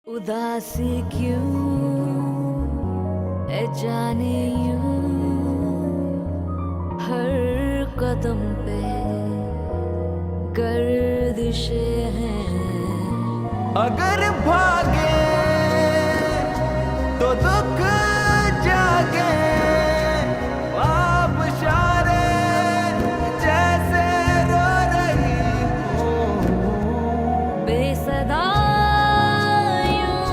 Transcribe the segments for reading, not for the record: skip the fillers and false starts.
उदासी क्यों है जाने यूं हर कदम पे गर्दिशें हैं। अगर भागे तो दुख जागे, आप इशारे जैसे रो रही हूँ। बेसदा यूं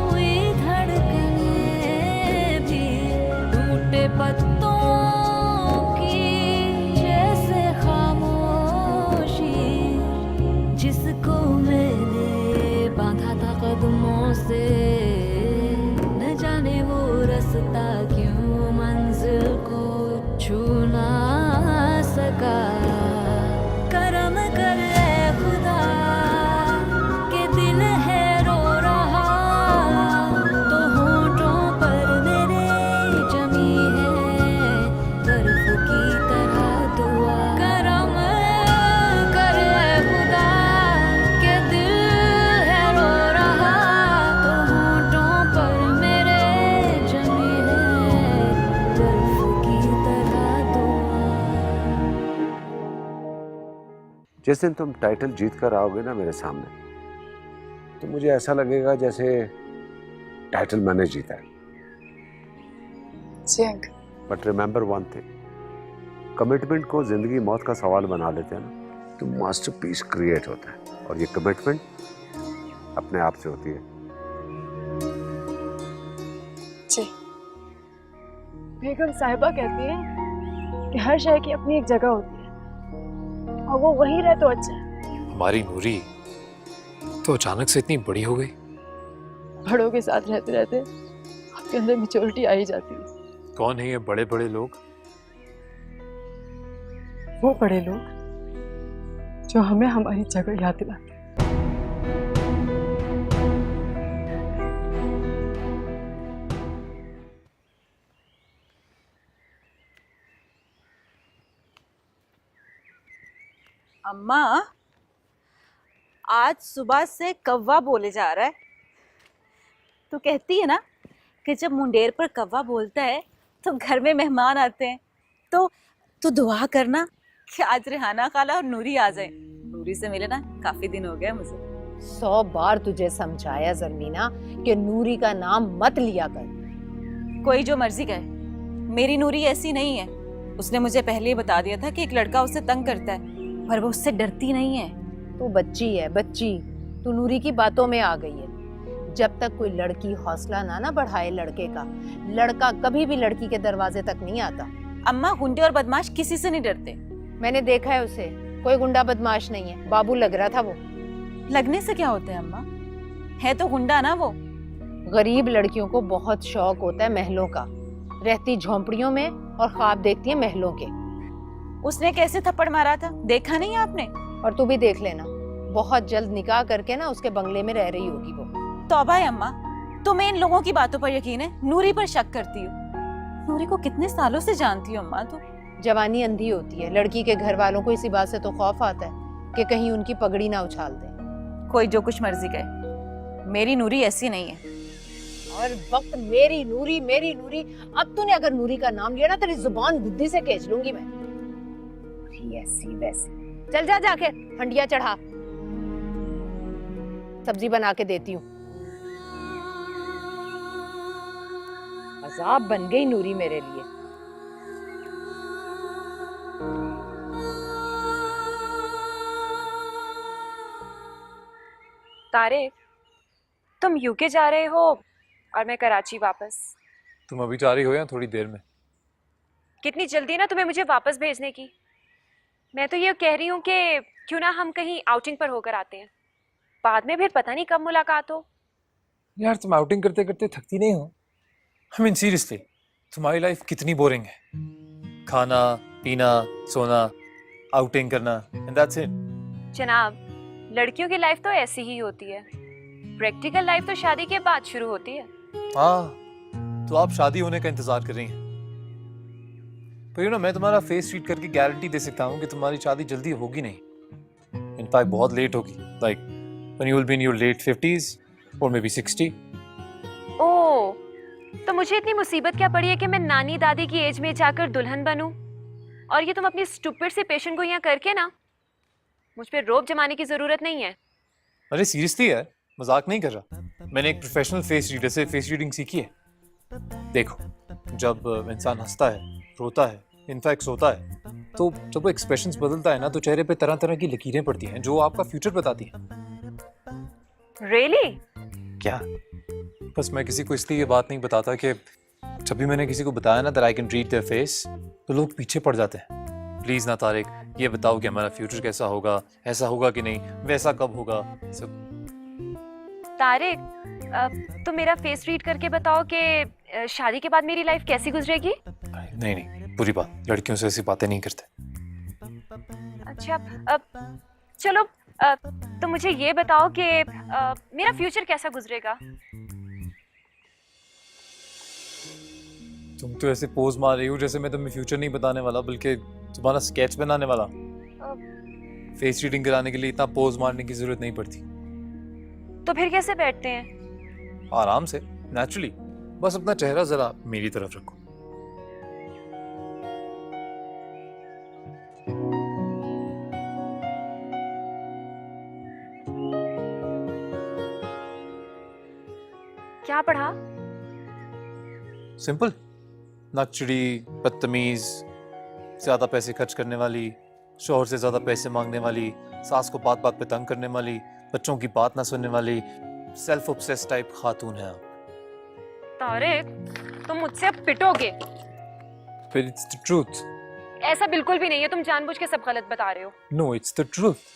हुई धड़कनें भी टूटे पत्तों की जैसे खामोशी, जिसको मैंने बांधा था कदमों से, न जाने वो रास्ता क्यों मंजिल को छू ना सका। करम कर ऐ खुदा के दिल है रो रहा, तो होठों पर मेरे जमी है बर्फ की तरह दुआ। करम कर ऐ खुदा के दिल है रो रहा, तो होठों पर मेरे जमी है बर्फ की तरह दुआ। जिस दिन तुम टाइटल जीत कर आओगे ना मेरे सामने, तो मुझे ऐसा लगेगा जैसे टाइटल मैंने जीता है। जी uncle. But remember one thing, commitment को जिंदगी मौत का सवाल बना लेते हैं ना, तो मास्टरपीस क्रिएट होता है, और ये कमिटमेंट अपने आप से होती है। जी बेगम साहिबा कहती हैं कि हर शय की अपनी एक जगह होती है, और वो वहीं रहे तो अच्छा है। हमारी नूरी तो अचानक से इतनी बड़ी हो गई। बड़ों के साथ रहते रहते आपके अंदर मैच्योरिटी आ ही जाती है। कौन है ये बड़े बड़े लोग? वो बड़े लोग जो हमें हमारी जगह याद दिलाते हैं। अम्मा, आज सुबह से कौवा बोले जा रहा है। तू कहती है ना कि जब मुंडेर पर कौवा बोलता है तो घर में मेहमान आते हैं, तो तू दुआ करना कि आज रिहाना खाला और नूरी आ जाए। नूरी से मिले ना काफी दिन हो गए मुझे। 100 बार तुझे समझाया जरमीना कि नूरी का नाम मत लिया कर। कोई जो मर्जी कहे, मेरी नूरी ऐसी नहीं है। उसने मुझे पहले ही बता दिया था कि एक लड़का उससे तंग करता है, पर वो उससे डरती नहीं है। तू बच्ची है, बच्ची। तू नूरी की बातों में आ गई है। जब तक कोई लड़की हौसला ना बढ़ाए लड़के का, लड़का कभी भी लड़की के दरवाजे तक नहीं आता। अम्मा, गुंडे और बदमाश किसी से नहीं डरते। मैंने देखा है उसे, कोई गुंडा बदमाश नहीं है। बाबू लग रहा था वो। लगने से क्या होता है अम्मा, है तो गुंडा ना वो। गरीब लड़कियों को बहुत शौक होता है महलों का, रहती झोंपड़ियों में और ख्वाब देखती है महलों के। उसने कैसे थप्पड़ मारा था, देखा नहीं आपने? और तू भी देख लेना, बहुत जल्द निकाह करके ना उसके बंगले में रह रही होगी वो। तौबा है अम्मा, तुम्हें इन लोगों की बातों पर यकीन है, नूरी पर शक करती हो। नूरी को कितने सालों से जानती हो अम्मा तुम? जवानी अंधी होती है, लड़की के घर वालों को इसी बात से तो खौफ आता है कि कहीं उनकी पगड़ी ना उछाल दे। कोई जो कुछ मर्जी कहे, मेरी नूरी ऐसी नहीं है। और वक्त मेरी नूरी मेरी नूरी, अब तूने अगर नूरी का नाम लिया ना तेरी जुबान बुद्धि से खींच लूंगी मैं। ऐसी वैसी, चल जा जाके हंडिया चढ़ा, सब्जी बना के देती हूँ। अजाब बन गई नूरी मेरे लिए। तारिक, तुम यूके जा रहे हो और मैं कराची वापस। तुम अभी जा रही हो या थोड़ी देर में? कितनी जल्दी ना तुम्हें मुझे वापस भेजने की। मैं तो ये कह रही हूँ कि क्यों ना हम कहीं आउटिंग पर होकर आते हैं, बाद में फिर पता नहीं कब मुलाकात हो। यार तुम आउटिंग करते करते थकती नहीं हो? आई मीन सीरियसली, तुम्हारी लाइफ कितनी बोरिंग है। खाना पीना सोना, आउटिंग करना, एंड दैट्स इट। जनाब, लड़कियों की लाइफ तो ऐसी ही होती है। प्रैक्टिकल लाइफ तो शादी के बाद शुरू होती है। हाँ, तो आप शादी होने का इंतजार कर रही हैं। पर मैं तुम्हारा फेस रीड करके गारंटी दे सकता हूँ कि तुम्हारी शादी जल्दी होगी नहीं। इनफैक्ट बहुत लेट होगी, like when you will be in your late 50s और मे बी 60। ओह, तो मुझे इतनी मुसीबत क्या पड़ी है कि मैं नानी दादी की एज में जाकर दुल्हन बनूं? और ये तुम अपनी स्टूपिड से पेशेंट को यहाँ करके ना मुझ पे रोब जमाने की जरूरत नहीं है। अरे सीरियसली यार, मजाक नहीं कर रहा। मैंने एक प्रोफेशनल फेस रीडर से फेस रीडिंग सीखी है। देखो, जब इंसान हंसता है, रोता है, इनफैक्ट होता है, तो जब वो एक्सप्रेशंस बदलता है ना, तो चेहरे पे तरह तरह की लकीरें पड़ती हैं जो आपका फ्यूचर बताती हैं। Really? क्या? बस मैं किसी को इसलिए ये बात नहीं बताता कि जब भी मैंने किसी को बताया ना that I can read their face, तो लोग पीछे पड़ जाते हैं। प्लीज ना तारिक, ये बताओ कि हमारा फ्यूचर कैसा होगा, ऐसा होगा कि नहीं, वैसा कब होगा, सब। तारिक, तो मेरा फेस रीड करके बताओ कि शादी के बाद मेरी लाइफ कैसी गुजरेगी? नहीं नहीं, बुरी बात, लड़कियों से ऐसी बातें नहीं करते। अच्छा, चलो, तो मुझे ये बताओ कि मेरा फ्यूचर कैसा गुजरेगा? तुम तो ऐसे पोज मार रही हो जैसे मैं तुम्हें फ्यूचर नहीं बताने वाला, बल्कि तुम्हारा स्केच बनाने वाला। फेस रीडिंग कराने के लिए इतना पोज मारने की जरूरत नहीं पड़ती। तो फिर कैसे बैठते हैं? आराम से, नेचुरली। बस अपना चेहरा जरा मेरी तरफ रखो। क्या पढ़ा? सिंपल, नकचड़ी, बदतमीज, ज्यादा पैसे खर्च करने वाली, शोहर से ज्यादा पैसे मांगने वाली, सास को बात बात पे तंग करने वाली, बच्चों की बात ना सुनने वाली, सेल्फ ऑब्सेस्ड टाइप खातून है आप। तारिक, तुम मुझसे अब पिटोगे। फिर इट्स द ट्रूथ। ऐसा बिल्कुल भी नहीं है, तुम जानबूझ के सब गलत बता रहे हो। No, it's the truth.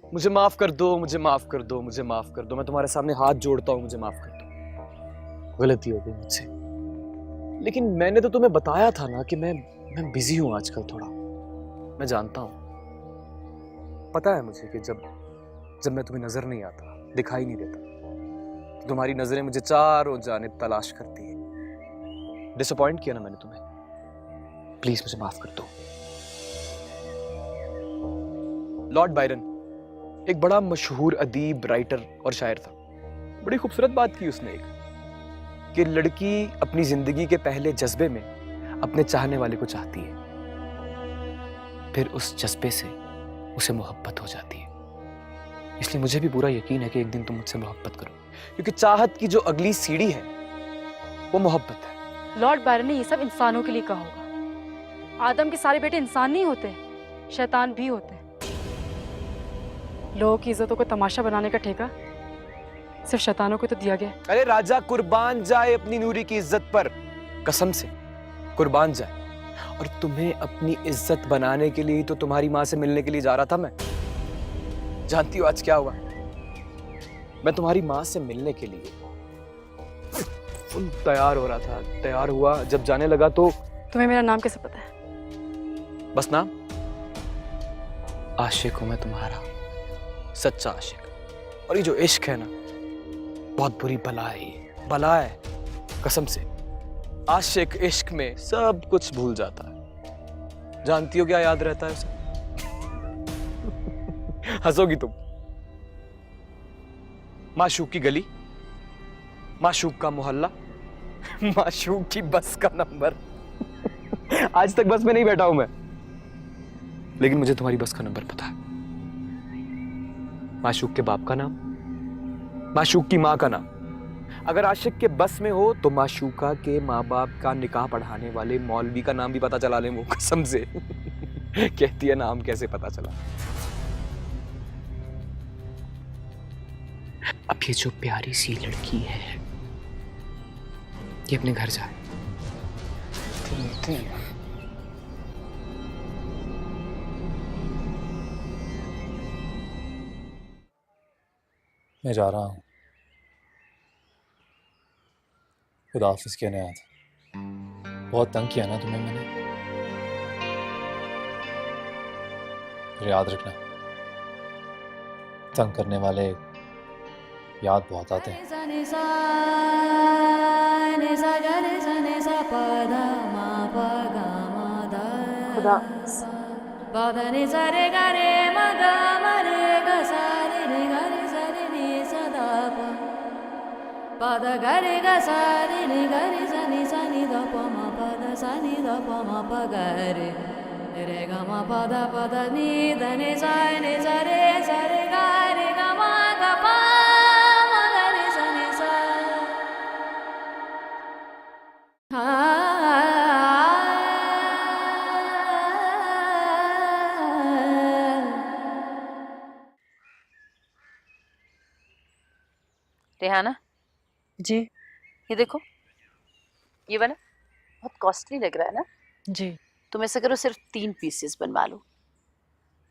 मुझे माफ कर दो, मुझे माफ कर दो, मुझे माफ कर दो। मैं तुम्हारे सामने हाथ जोड़ता हूँ, मुझे माफ कर दो। गलती हो गई मुझसे। लेकिन मैंने तो तुम्हें बताया था ना कि मैं बिजी हूँ आजकल थोड़ा। मैं जानता हूँ, पता है मुझे कि जब मैं तुम्हें नजर नहीं आता, दिखाई नहीं देता, तो तुम्हारी नजरें मुझे चारों जानिब तलाश करती है। डिसअपॉइंट किया ना मैंने तुम्हें, प्लीज मुझे माफ कर दो। लॉर्ड बायरन एक बड़ा मशहूर अदीब, राइटर और शायर था। बड़ी खूबसूरत बात की उसने एक, कि लड़की अपनी जिंदगी के पहले जज्बे में अपने चाहने वाले को चाहती है, फिर उस जज्बे से उसे मोहब्बत हो जाती है। इसलिए मुझे भी पूरा यकीन है कि एक दिन तुम मुझसे मोहब्बत करो, क्योंकि चाहत की जो अगली सीढ़ी है वो मोहब्बत है। लॉर्ड बायरन ने ये सब इंसानों के लिए कहा होगा। आदम के सारे बेटे इंसान नहीं होते, शैतान भी होते हैं। लोगों की इज्जतों को तमाशा बनाने का ठेका सिर्फ शैतानों को तो दिया गया। अरे राजा कुर्बान जाए अपनी नूरी की इज्जत पर, कसम से कुर्बान जाए। और तुम्हें अपनी इज्जत बनाने के लिए तो तुम्हारी माँ से मिलने के लिए जा रहा था मैं। जानती हो आज क्या हुआ? मैं तुम्हारी माँ से मिलने के लिए फुल तैयार हो रहा था, तैयार हुआ, जब जाने लगा तो तुम्हें मेरा नाम कैसे पता है? बस नाम, आशिक हूं मैं तुम्हारा, सच्चा आशिक। और ये जो इश्क है ना, बहुत बुरी बला है, ये बला है कसम से। आशिक इश्क में सब कुछ भूल जाता है। जानती हो क्या याद रहता है उसे? हंसोगी तुम। माशूक की गली, माशूक का मोहल्ला, माशूक की बस का नंबर। आज तक बस में नहीं बैठा हूं मैं, लेकिन मुझे तुम्हारी बस का नंबर पता है। माशूक के बाप का नाम, माशूक की माँ का नाम। अगर आशिक के बस में हो तो माशूका के माँ बाप का निकाह पढ़ाने वाले मौलवी का नाम भी पता चला ले वो, कसम से। कहती है नाम कैसे पता चला। अब ये जो प्यारी सी लड़की है, ये अपने घर जाए। मैं जा रहा हूँ। खुदा हाफिज़ कहने आया था। बहुत तंग किया ना तुम्हें मैंने? फिर याद रखना, तंग करने वाले याद बहुत आते हैं। खुदा Padani sare gare maga mare ga sare ni gare sare ni sada pa pada gare ga sare ni gare sani da pa ma pada sani da pa ma pa gare re ga ma pada ni da ni sare gare ga ma ga pa ma gare sani sa Rehana, जी ये देखो, ये वाला बहुत costly लग रहा है ना? जी तुम ऐसा करो, सिर्फ 3 पीसेस बनवा लो।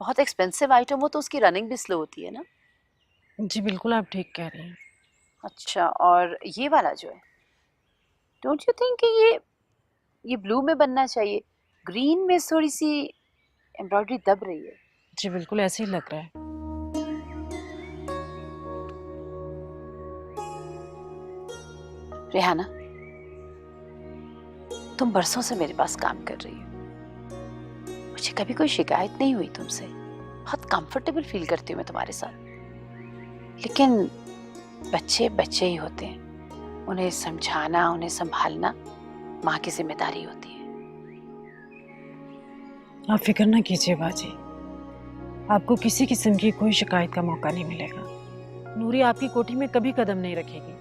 बहुत एक्सपेंसिव आइटम हो तो उसकी रनिंग भी स्लो होती है ना। जी बिल्कुल आप ठीक कह रही हैं। अच्छा, और ये वाला जो है, डोंट यू थिंक कि ये ब्लू में बनना चाहिए? ग्रीन में थोड़ी सी एम्ब्रॉयडरी दब रही है। जी बिल्कुल ऐसे ही लग रहा है। रेहाना, तुम बरसों से मेरे पास काम कर रही हो, मुझे कभी कोई शिकायत नहीं हुई तुमसे। बहुत कंफर्टेबल फील करती हूँ मैं तुम्हारे साथ। लेकिन बच्चे बच्चे ही होते हैं, उन्हें समझाना, उन्हें संभालना माँ की जिम्मेदारी होती है। आप फिक्र ना कीजिए बाजी, आपको किसी किस्म की कोई शिकायत का मौका नहीं मिलेगा। नूरी आपकी कोठी में कभी कदम नहीं रखेगी।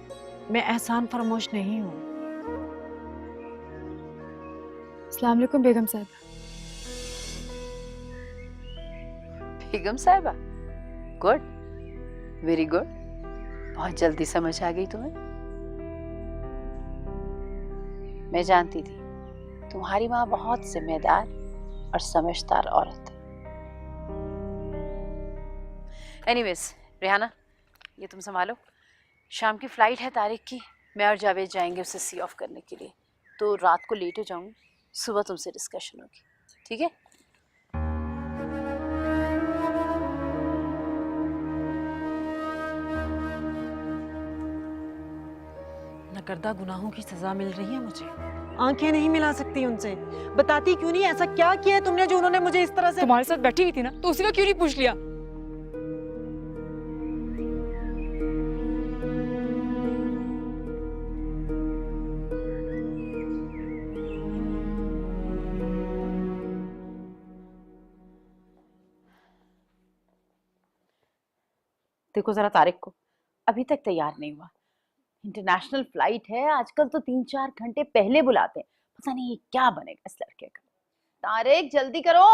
मैं एहसान फरामोश नहीं हूँ। अस्सलाम वालेकुम बेगम साहब। बेगम साहिबा, गुड, वेरी गुड। बहुत जल्दी समझ आ गई तुम्हें। मैं जानती थी तुम्हारी माँ बहुत जिम्मेदार और समझदार औरत है। एनीवेज रेहाना, ये तुम संभालो। शाम की फ्लाइट है तारिक की, मैं और जावेद जाएंगे उसे सी ऑफ करने के लिए, तो रात को लेट हो जाऊंगी, सुबह तुमसे डिस्कशन होगी, ठीक है? नकरदा गुनाहों की सजा मिल रही है मुझे। आंखें नहीं मिला सकती उनसे। बताती क्यों नहीं? ऐसा क्या किया है तुमने जो उन्होंने मुझे इस तरह से? तुम्हारे साथ बैठी हुई थी ना, तो उसी को क्यों नहीं पूछ लिया? देखो जरा तारिक को, अभी तक तैयार नहीं हुआ। इंटरनेशनल फ्लाइट है, आजकल तो 3-4 घंटे पहले बुलाते हैं। पता नहीं ये क्या बनेगा इस लड़के का। तारिक जल्दी करो।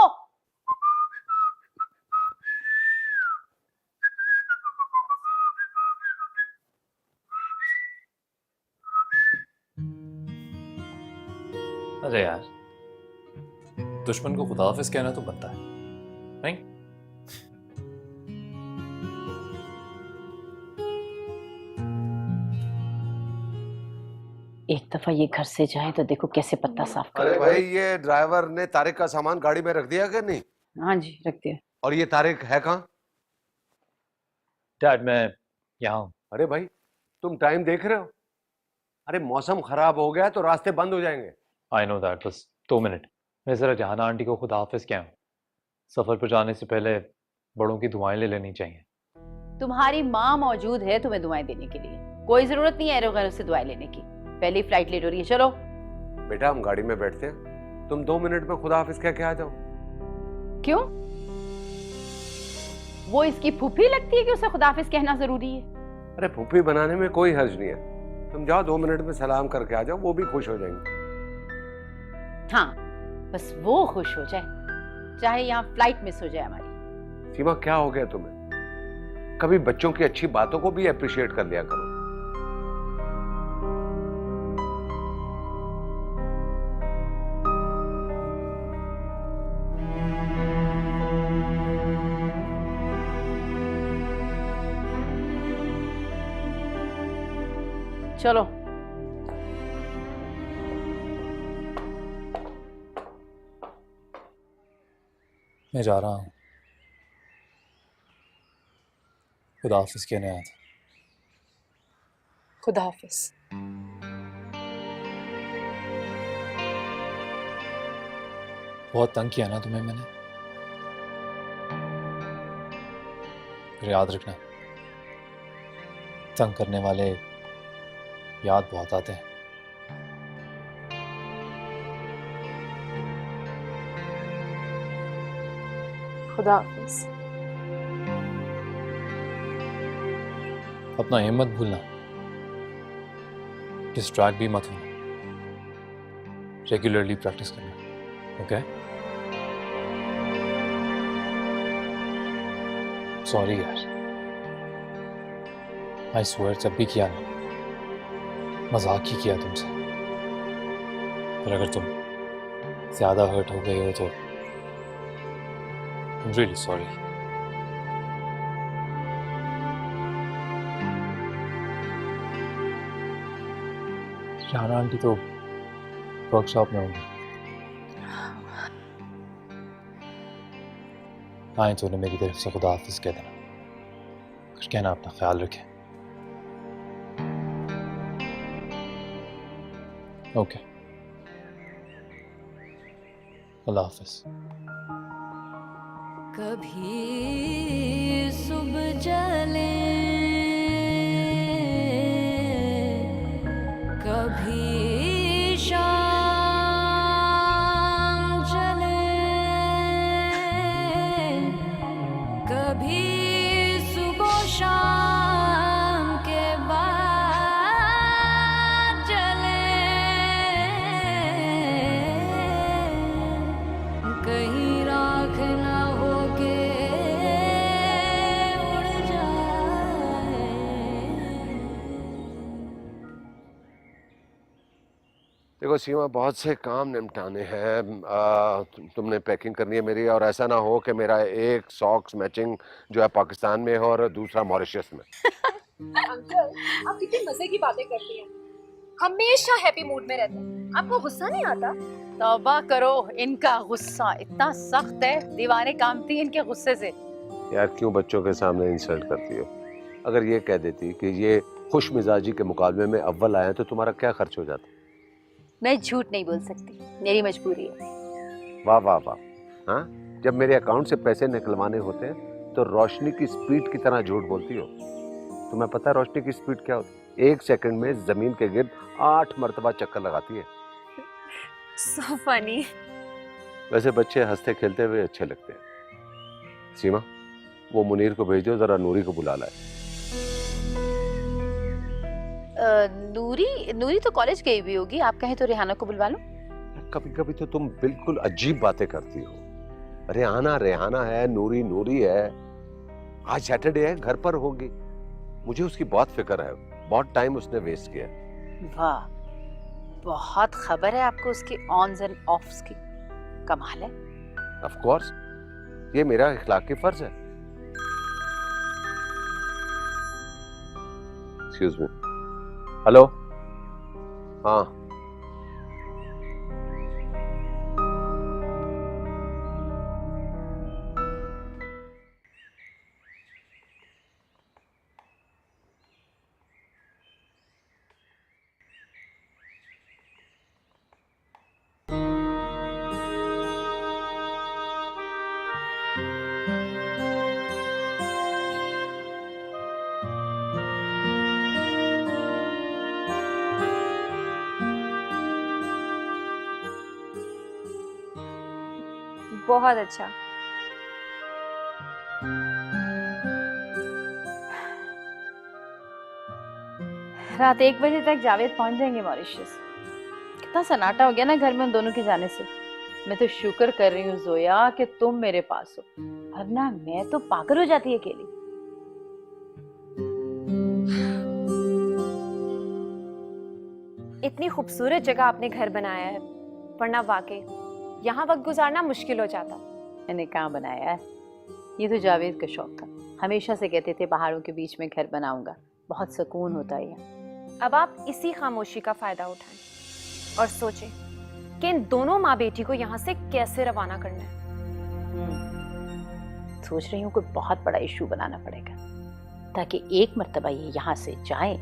अरे यार, दुश्मन को खुदा हाफिज कहना तो बनता है, नहीं? एक दफा ये घर से जाए तो देखो कैसे पत्ता साफ कर। अरे भाई, ये ड्राइवर ने तारिक का सामान गाड़ी में रख दिया कि नहीं? हाँ जी, रख दिया। और ये तारिक है कहाँ? डैड, मैं यहाँ हूँ। अरे भाई, तुम टाइम देख रहे हो? अरे मौसम खराब हो गया तो रास्ते बंद हो जाएंगे। आई नो दैट, बस 2 मिनट। मैं जरा जहाना आंटी को खुदा हाफिज क्या हूँ। सफर पर जाने से पहले बड़ों की दुआएं ले लेनी चाहिए। तुम्हारी माँ मौजूद है तुम्हें दुआएं देने के लिए, कोई जरूरत नहीं है एरो घर से दुआएं लेने की। पहली फ्लाइट लेट हो रही है, चलो। बेटा, हम गाड़ी में बैठते हैं, तुम 2 मिनट में खुदा हाफिज कह के आ जाओ। क्यों? वो इसकी फूफी लगती है कि उसे खुदाफिज कहना जरूरी है? अरे फूफी बनाने में कोई हर्ज नहीं है। तुम जाओ, 2 मिनट में सलाम करके आ जाओ, वो भी खुश हो जाएंगे। हाँ, बस वो खुश हो जाए, चाहे यहाँ फ्लाइट मिस हो जाए हमारी। सीमा, क्या हो गया तुम्हें? कभी बच्चों की अच्छी बातों को भी अप्रिशिएट कर लिया करो। चलो। मैं जा रहा हूँ, खुदा हाफिज कहने आया था। खुदा हाफिज। बहुत तंग किया ना तुम्हें मैंने, फिर याद रखना, तंग करने वाले याद बहुत आते हैं। खुदा हाफिज। अपना एम मत भूलना, डिस्ट्रैक्ट भी मत होना, रेगुलरली प्रैक्टिस करना, ओके? सॉरी यार, आई स्वेयर जब भी किया ना, मजाक ही किया तुमसे। पर अगर तुम ज्यादा हर्ट हो गए हो तो I'm really sorry. Rana aunty तो वर्कशॉप में होंगी, आए तो उन्हें मेरी तरफ से खुदा हाफिज कह देना, कुछ कहना, अपना ख्याल रखें। ओके, अल्लाह हाफिज। कभी सुबह जले कभी शाम जले, कभी सुबह शाम के बाद जले, कहीं राख ना होके उड़ जाए। देखो सीमा, बहुत से काम निपटाने हैं। तुमने पैकिंग करनी है मेरी, और ऐसा ना हो कि मेरा एक सॉक्स मैचिंग जो है पाकिस्तान में और दूसरा मॉरिशस में। अंकल, आप कितनी मजे की बातें करती हैं। हमेशा हैप्पी मूड में रहते हैं। आपको गुस्सा नहीं आता? तौबा करो, इनका गुस्सा इतना सख्त है, दीवारें कांपती हैं इनके गुस्से से। यार क्यों बच्चों के सामने इंसल्ट करती हो? अगर ये कह देती कि ये खुश मिजाजी के मुकाबले में अव्वल आए तो तुम्हारा क्या खर्च हो जाता? मैं झूठ नहीं बोल सकती, मेरी मजबूरी है। वाह वाह वाह। हाँ, जब मेरे अकाउंट से पैसे निकलवाने होते हैं तो रोशनी की स्पीड की तरह झूठ बोलती हो। तुम्हें पता है रोशनी की स्पीड क्या होती है? 1 सेकंड में जमीन के गिर्द 8 मरतबा चक्कर लगाती है। So funny. वैसे बच्चे हंसते खेलते हुए अच्छे लगते हैं। सीमा, वो मुनीर को भेज दो, जरा नूरी को बुला लाए। नूरी तो कॉलेज गई हुई होगी, आप कहें तो रेहाना को बुलवा लो। कभी कभी तो तुम बिल्कुल अजीब बातें करती हो। रेहाना रेहाना है, नूरी नूरी है। आज सैटरडे है, घर पर होगी। मुझे उसकी बहुत फिक्र है, बहुत टाइम उसने वेस्ट किया। वाह, बहुत खबर है आपको उसकी ऑन्स एंड ऑफ्स की। कमाल है। ऑफ कोर्स, ये मेरा इखलाकी फर्ज है। Excuse me. हेलो। हाँ, बहुत अच्छा। रात 1 बजे तक जावेद पहुंच जाएंगे मॉरिशस। कितना सन्नाटा हो गया ना घर में उन दोनों के जाने से। मैं तो शुक्र कर रही हूँ जोया कि तुम मेरे पास हो, वरना मैं तो पागल हो जाती अकेली। इतनी खूबसूरत जगह आपने घर बनाया है, वरना वाकई यहाँ वक्त गुजारना मुश्किल हो जाता। मैंने कहाँ बनाया है, ये तो जावेद का शौक था। हमेशा से कहते थे पहाड़ों के बीच में घर बनाऊंगा, बहुत सुकून होता है यहाँ। अब आप इसी खामोशी का फायदा उठाएं और सोचें कि इन दोनों माँ बेटी को यहाँ से कैसे रवाना करना है। सोच रही हूँ कोई बहुत बड़ा इशू बनाना पड़ेगा, ताकि एक मर्तबा ये यहाँ से जाए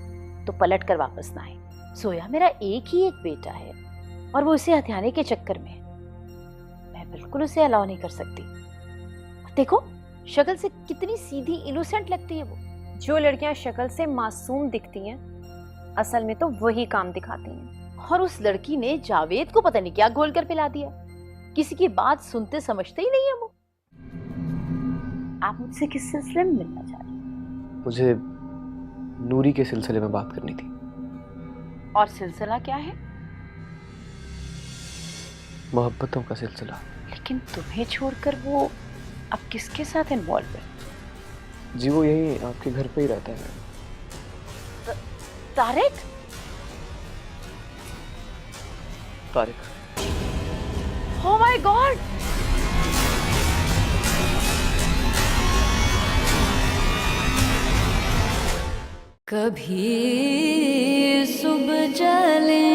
तो पलट कर वापस ना आए। सोया मेरा एक ही एक बेटा है और वो उसे हथियाने के चक्कर में है। मैं बिल्कुल उसे अलाउ नहीं कर सकती। देखो शक्ल से कितनी सीधी इनोसेंट लगती है वो। जो लड़कियां शक्ल से मासूम दिखती हैं असल में तो वही काम दिखाती हैं। और उस लड़की ने जावेद को पता नहीं क्या घोल कर पिला दिया। किसी की बात सुनते समझते ही नहीं है वो। आप मुझसे किस सिलसिले में मिलना चाह रहे हैं? मुझे नूरी के सिलसिले में बात करनी थी। और सिलसिला क्या है? मोहब्बतों का सिलसिला। लेकिन तुम्हें छोड़कर वो अब किसके साथ इन्वॉल्व है? जी वो यही आपके घर पे ही रहता है। Tariq? Tariq. Oh my God! कभी सुबह चले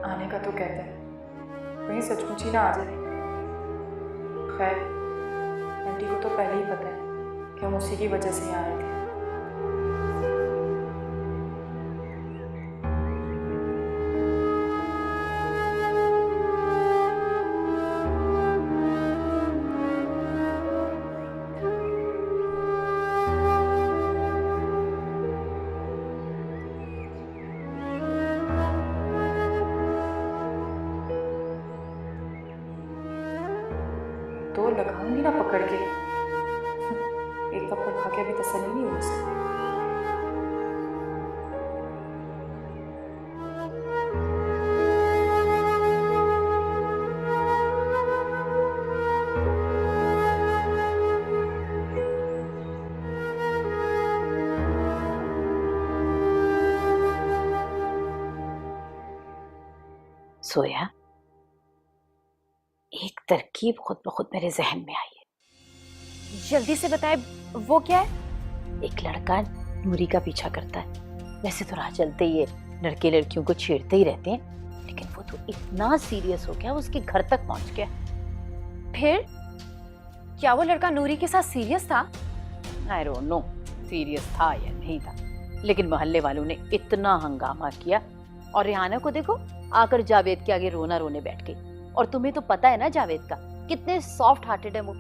आने का तो कहते हैं, कहीं सचमुच ही ना आ जाए। खैर आंटी को तो पहले ही पता है कि हम उसी की वजह से यहाँ आए थे। तो लगाऊंगी ना पकड़ के, एक थप्पड़ खा के भी तसल्ली नहीं हो सकती। सोया, एक तरकीब खुद ब खुद मेरे जहन में आई है। जल्दी से बताए वो क्या है? एक लड़का नूरी का पीछा करता है। वैसे तो राह चलते ही ये लड़के लड़कियों को छेड़ते ही रहते हैं, लेकिन वो तो इतना सीरियस हो गया, उसके घर तक पहुंच गया। फिर क्या वो लड़का नूरी के साथ सीरियस था? आई डोंट नो सीरियस था या नहीं था, लेकिन मोहल्ले वालों ने इतना हंगामा किया। और रिहाना को देखो आकर जावेद के आगे रोना रोने बैठ गई। और तुम्हें तो पता है ना जावेद का कितने सॉफ्ट हार्टेड है वो।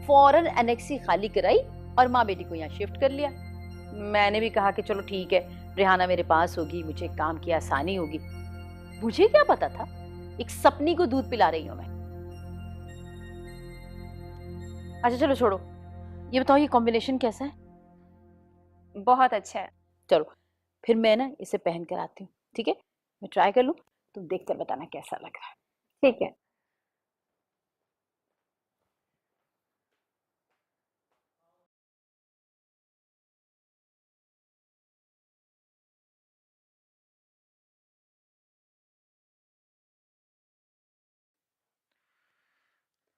फौरन एनेक्सी खाली कराई और माँ बेटी को यहाँ शिफ्ट कर लिया। मैंने भी कहा कि चलो ठीक है, रिहाना मेरे पास होगी, मुझे काम की आसानी होगी। मुझे क्या पता था एक सपनी को दूध पिला रही हूं मैं। अच्छा चलो छोड़ो, ये बताओ ये कॉम्बिनेशन कैसा है? बहुत अच्छा है। चलो फिर मैं ना इसे पहन कर आती हूँ, ठीक है? मैं ट्राई कर लूँ, तुम देख कर बताना कैसा लग रहा है। ठीक है।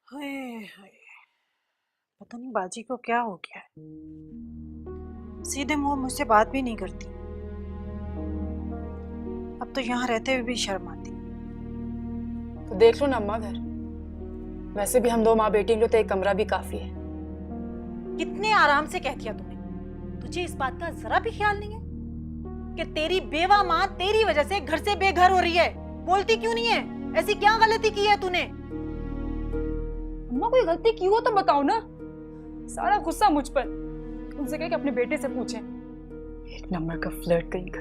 हाय हाय, पता नहीं बाजी को क्या हो गया है। सीधे मुंह मुझसे बात भी नहीं करती। अब तो यहाँ रहते हुए भी शर्म आती। तो देख लो ना अम्मा घर, वैसे भी हम दो माँ बेटी के लिए तो एक कमरा भी काफी है। कितने आराम से कह दिया तूने। तुझे इस बात का जरा भी ख्याल नहीं है कि तेरी बेवा माँ तेरी वजह से घर से बेघर हो रही है? बोलती क्यों नहीं है? ऐसी क्या गलती की है तूने? अम्मा कोई गलती की हो तो बताओ ना। सारा गुस्सा मुझ पर। उनसे कह कि अपने बेटे से पूछें। एक नंबर का फ्लर्ट कहीं का।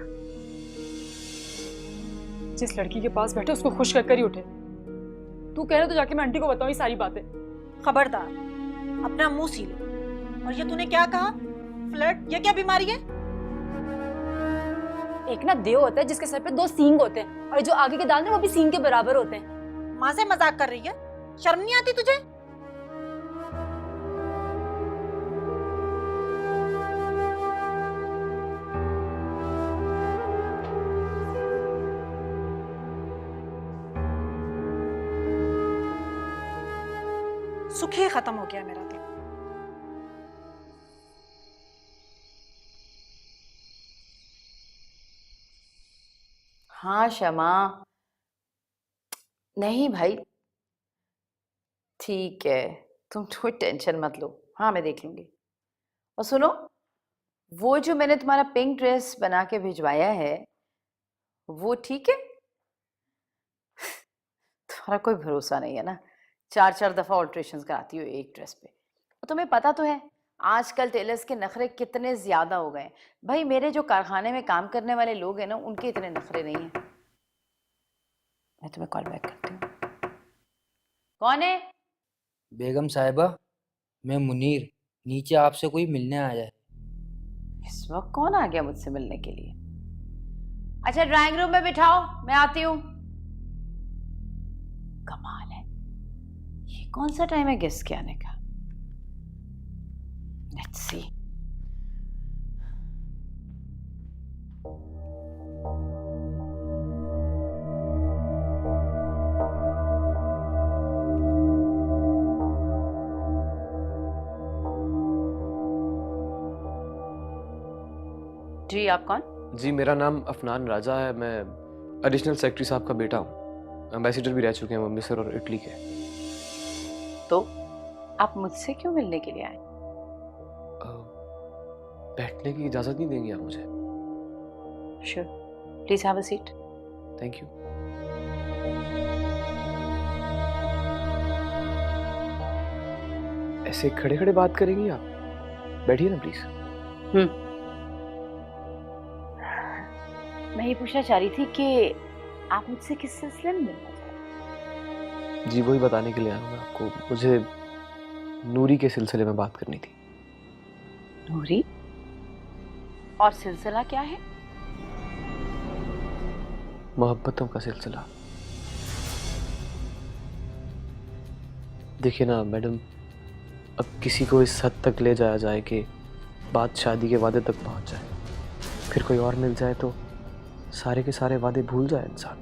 जिस लड़की के पास बैठे उसको खुश कर ही उठे। तू कह रहा तो जाके मैं आंटी को बताऊं ये सारी बातें। खबरदार, अपना मुंह सी ले। और ये तूने क्या कहा? फ्लर्ट? ये क्या बीमारी है? एक ना देव होता है जिसके सर पे 2 सींग होते हैं और जो आगे के दांत हैं वो भी सींग के बराबर होते हैं। माँ से मजाक कर रही है? शर्म नहीं आती तुझे? सुख ही खत्म हो गया मेरा तो। हाँ शमा, नहीं भाई, ठीक है, तुम कोई टेंशन मत लो, हाँ मैं देख लूंगी। और सुनो, वो जो मैंने तुम्हारा पिंक ड्रेस बना के भिजवाया है वो ठीक है? तुम्हारा कोई भरोसा नहीं है ना, 4-4 दफा ऑल्ट्रेशंस कराती हो एक ड्रेस पे। और तुम्हें पता तो है आजकल टेलर्स के नखरे कितने ज्यादा हो गए। भाई मेरे जो कारखाने में काम करने वाले लोग हैं ना, उनके इतने नखरे नहीं है। मैं तुम्हें कॉल बैक करती हूँ। कौन है? बेगम साहिबा, मैं मुनीर, नीचे आपसे कोई मिलने आया है। इस वक्त कौन आ गया मुझसे मिलने के लिए? अच्छा ड्राइंग रूम में बिठाओ, मैं आती हूँ। कमाल है, ये कौन सा टाइम है गेस्ट के आने का? Let's see. जी आप कौन? जी मेरा नाम अफनान राजा है, मैं एडिशनल सेक्रेटरी साहब का बेटा हूँ। एम्बेसडर भी रह चुके हैं अमृतसर और इटली के। तो आप मुझसे क्यों मिलने के लिए आए? बैठने की इजाजत नहीं देंगे आप मुझे? Sure, please have a seat. Thank you. ऐसे खड़े खड़े बात करेंगी आप? बैठिए ना प्लीज। मैं ये पूछना चाह रही थी कि आप मुझसे किस सिलसिले में मिलना चाहते हैं? जी वही बताने के लिए आया हूँ मैं आपको। मुझे नूरी के सिलसिले में बात करनी थी। नूरी? और सिलसिला क्या है? मोहब्बतों का सिलसिला। देखिए ना मैडम, अब किसी को इस हद तक ले जाया जाए कि बात शादी के वादे तक पहुंच जाए, फिर कोई और मिल जाए तो सारे के सारे वादे भूल जाए इंसान।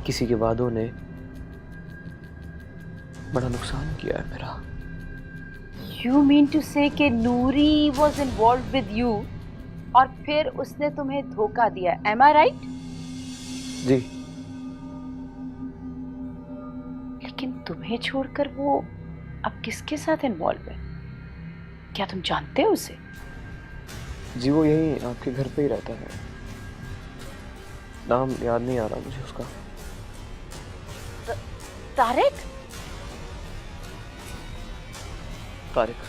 किसी के वादों ने बड़ा नुकसान किया है मेरा। You mean to say कि नूरी was involved with you और फिर उसने तुम्हें धोखा दिया, am I right? जी। लेकिन तुम्हें छोड़कर वो अब किसके साथ इन्वॉल्व है? क्या तुम जानते हो उसे? जी वो यहीं आपके घर पे ही रहता है, नाम याद नहीं आ रहा मुझे उसका। Tariq? Tariq.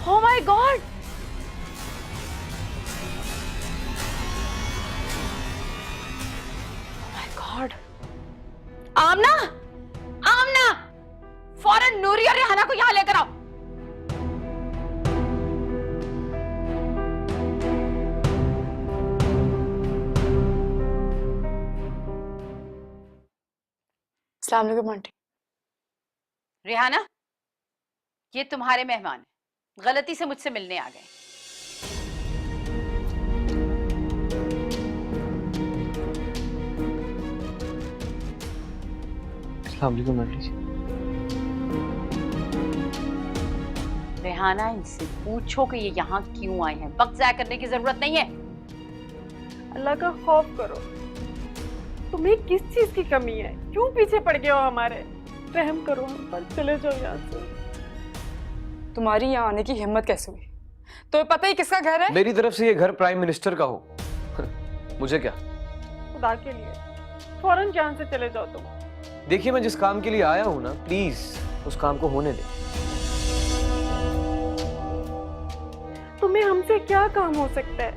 Oh my God! Oh my God! आमना, आमना, फौरन नूरी और रेहाना को यहाँ लेकर आओ। अस्सलाम वालेकुम आंटी। रेहाना, ये तुम्हारे मेहमान हैं, गलती से मुझसे मिलने आ गए। अस्सलाम वालेकुम आंटी जी। रेहाना, इनसे पूछो कि ये यहाँ क्यों आए हैं, वक्त जाया करने की जरूरत नहीं है। अल्लाह का खौफ करो, तुम्हें किस चीज की कमी है? क्यों पीछे पड़ गए हो हमारे? रहम करो हम पर, चले जाओ यहाँ से। तुम्हारी यहाँ आने की हिम्मत कैसे हुई? तुम्हें पता ही किसका घर है? मेरी तरफ से ये घर प्राइम मिनिस्टर का हो, मुझे क्या? खुदा के लिए फौरन यहाँ से चले जाओ तुम। देखिए मैं जिस काम के लिए आया हूँ ना, प्लीज उस काम को होने दे। तुम्हें हमसे क्या काम हो सकता है?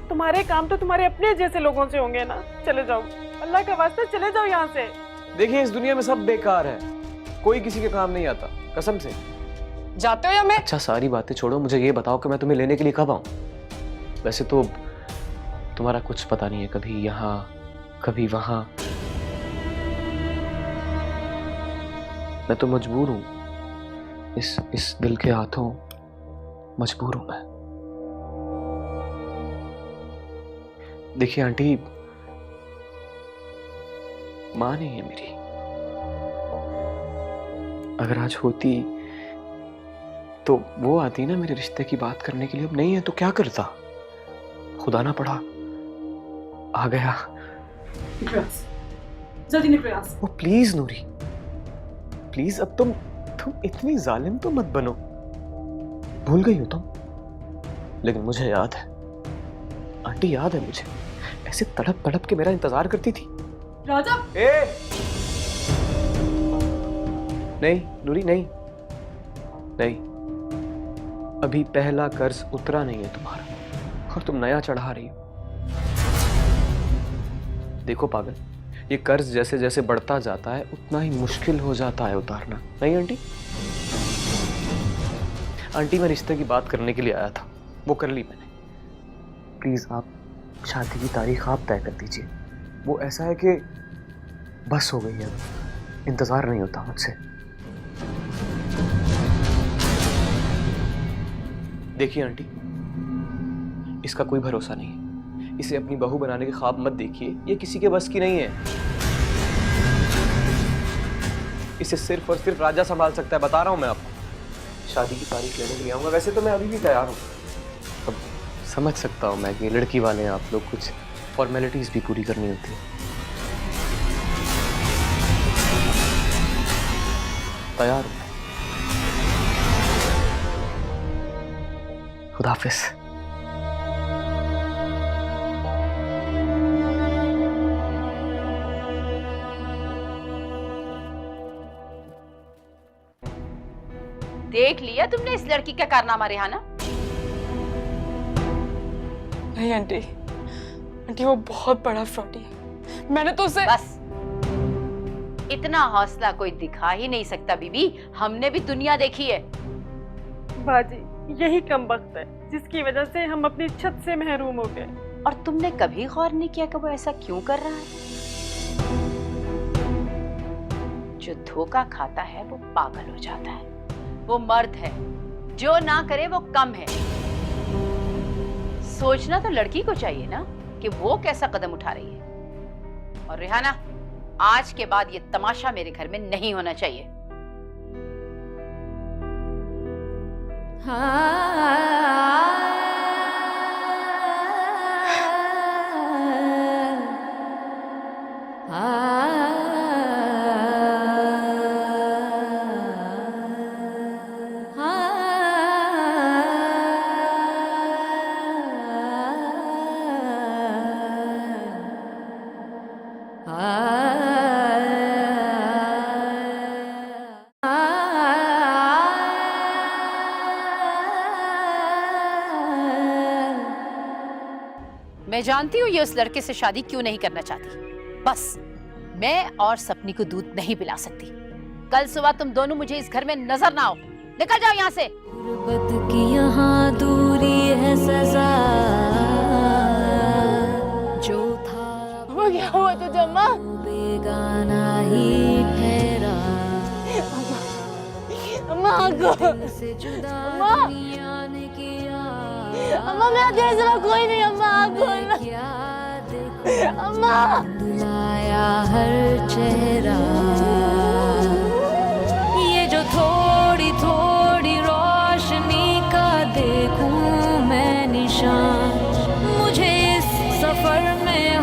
तुम्हारे काम तो तुम्हारे अपने जैसे लोगों से होंगे ना। चले जाओ, अल्लाह का वास्ता चले जाओ यहाँ से। देखिए इस दुनिया में सब बेकार है, कोई किसी के काम नहीं आता, कसम से। जाते हो या मैं? अच्छा सारी बातें छोड़ो, मुझे ये बताओ कि मैं तुम्हें लेने के लिए कब आऊं? वैसे तो तुम्हारा कुछ पता नहीं है, कभी यहाँ कभी वहां। मैं तो मजबूर हूं, इस दिल के हाथों मजबूर हूं मैं। देखिए आंटी, माँ नहीं है मेरी, अगर आज होती तो वो आती ना मेरे रिश्ते की बात करने के लिए। अब नहीं है तो क्या करता? खुदा ना पड़ा आ गया। जल्दी निकलो यहाँ से। ओ प्लीज नूरी, प्लीज अब तुम इतनी जालिम तो मत बनो। भूल गई हो तुम, लेकिन मुझे याद है आंटी, याद है मुझे, ऐसे तड़प तड़प के मेरा इंतजार करती थी। राजा नहीं नूरी, नहीं नहीं, अभी पहला कर्ज उतरा नहीं है तुम्हारा और तुम नया चढ़ा रही हो। देखो पागल, ये कर्ज जैसे जैसे बढ़ता जाता है उतना ही मुश्किल हो जाता है उतारना, नहीं आंटी? आंटी मैं रिश्ते की बात करने के लिए आया था, वो कर ली मैंने। प्लीज आप शादी की तारीख आप तय कर दीजिए। वो ऐसा है कि बस हो गई है, इंतजार नहीं होता मुझसे। देखिए आंटी, इसका कोई भरोसा नहीं है। इसे अपनी बहू बनाने के ख्वाब मत देखिए, ये किसी के बस की नहीं है। इसे सिर्फ और सिर्फ राजा संभाल सकता है, बता रहा हूं मैं आपको। शादी की तारीख लेने के लिए आऊंगा, वैसे तो मैं अभी भी तैयार हूं। अब समझ सकता हूं मैं कि लड़की वाले हैं आप लोग, कुछ फॉर्मेलिटीज भी पूरी करनी होती है। तैयार हूं। खुदा हाफिज़। देख लिया तुमने इस लड़की का कारनामा रेहाना? नहीं आंटी, आंटी वो बहुत बड़ा फ्रॉडी है। मैंने तो उसे बस इतना हौसला कोई दिखा ही नहीं सकता बीबी, हमने भी दुनिया देखी है। बाजी यही कम वक्त है जिसकी वजह से हम अपनी छत से महरूम हो गए। और तुमने कभी गौर नहीं किया कि वो ऐसा क्यों कर रहा है? जो धोखा खाता है वो पागल हो जाता है। वो मर्द है, जो ना करे वो कम है। सोचना तो लड़की को चाहिए ना कि वो कैसा कदम उठा रही है। और रेहाना, आज के बाद ये तमाशा मेरे घर में नहीं होना चाहिए। मैं जानती हूँ ये उस लड़के से शादी क्यों नहीं करना चाहती। बस मैं और सपनी को दूध नहीं पिला सकती। कल सुबह तुम दोनों मुझे इस घर में नजर ना आओ। निकल जाओ यहाँ से। गुर्बत की यहाँ दूरी है सजा, जो था वो क्या हुआ तुझे अम्मा? बेगाना ही ठहरा। अम्मा से जुदा अम्मा, दुनिया ने किया। अम्मा मेरा तेरे सिवा कोई नहीं। अम्मा क्या देखो अम्मा, बुलाया हर चेहरा। ये जो थोड़ी थोड़ी रोशनी का देखूं मैं निशान, मुझे इस सफर में